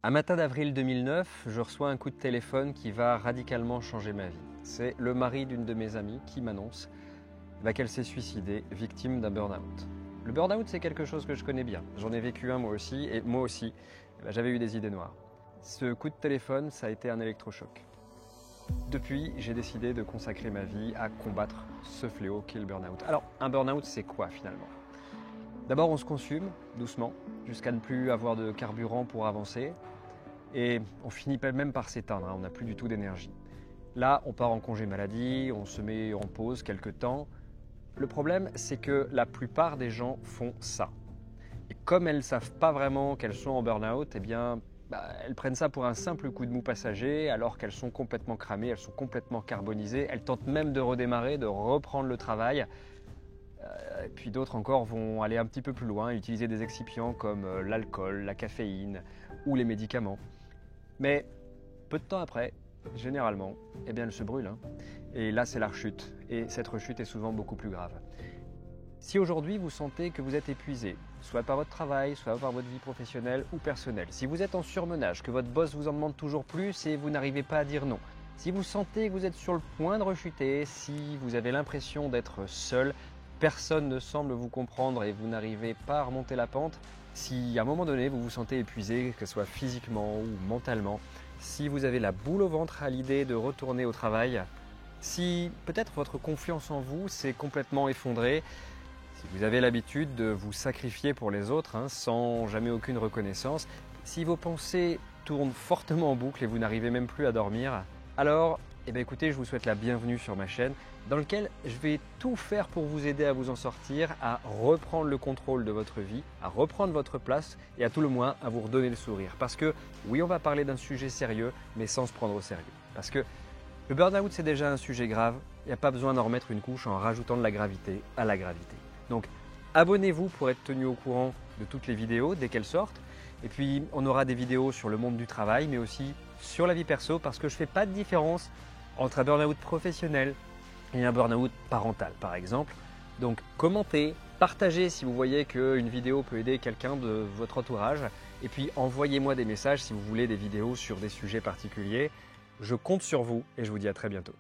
Un matin d'avril 2009, je reçois un coup de téléphone qui va radicalement changer ma vie. C'est le mari d'une de mes amies qui m'annonce qu'elle s'est suicidée, victime d'un burn-out. Le burn-out, c'est quelque chose que je connais bien. J'en ai vécu un moi aussi, et moi aussi, j'avais eu des idées noires. Ce coup de téléphone, ça a été un électrochoc. Depuis, j'ai décidé de consacrer ma vie à combattre ce fléau qu'est le burn-out. Alors, un burn-out, c'est quoi finalement? D'abord, on se consume doucement, jusqu'à ne plus avoir de carburant pour avancer. Et on finit même par s'éteindre, on n'a plus du tout d'énergie. Là, on part en congé maladie, on se met en pause quelques temps. Le problème, c'est que la plupart des gens font ça. Et comme elles ne savent pas vraiment qu'elles sont en burn-out, elles prennent ça pour un simple coup de mou passager, alors qu'elles sont complètement cramées, elles sont complètement carbonisées. Elles tentent même de redémarrer, de reprendre le travail. Et puis d'autres encore vont aller un petit peu plus loin, utiliser des excipients comme l'alcool, la caféine ou les médicaments. Mais peu de temps après, généralement, elles se brûlent. Et là, c'est la rechute. Et cette rechute est souvent beaucoup plus grave. Si aujourd'hui, vous sentez que vous êtes épuisé, soit par votre travail, soit par votre vie professionnelle ou personnelle, si vous êtes en surmenage, que votre boss vous en demande toujours plus et vous n'arrivez pas à dire non, si vous sentez que vous êtes sur le point de rechuter, si vous avez l'impression d'être seul, personne ne semble vous comprendre et vous n'arrivez pas à remonter la pente, si à un moment donné vous vous sentez épuisé, que ce soit physiquement ou mentalement, si vous avez la boule au ventre à l'idée de retourner au travail, si peut-être votre confiance en vous s'est complètement effondrée, si vous avez l'habitude de vous sacrifier pour les autres sans jamais aucune reconnaissance, si vos pensées tournent fortement en boucle et vous n'arrivez même plus à dormir, alors écoutez, je vous souhaite la bienvenue sur ma chaîne dans laquelle je vais tout faire pour vous aider à vous en sortir, à reprendre le contrôle de votre vie, à reprendre votre place et à tout le moins à vous redonner le sourire. Parce que oui, on va parler d'un sujet sérieux, mais sans se prendre au sérieux. Parce que le burn-out, c'est déjà un sujet grave, il n'y a pas besoin d'en remettre une couche en rajoutant de la gravité à la gravité. Donc abonnez-vous pour être tenu au courant de toutes les vidéos dès qu'elles sortent. Et puis on aura des vidéos sur le monde du travail, mais aussi sur la vie perso, parce que je ne fais pas de différence entre un burn-out professionnel et un burn-out parental par exemple. Donc commentez, partagez si vous voyez qu'une vidéo peut aider quelqu'un de votre entourage et puis envoyez-moi des messages si vous voulez des vidéos sur des sujets particuliers. Je compte sur vous et je vous dis à très bientôt.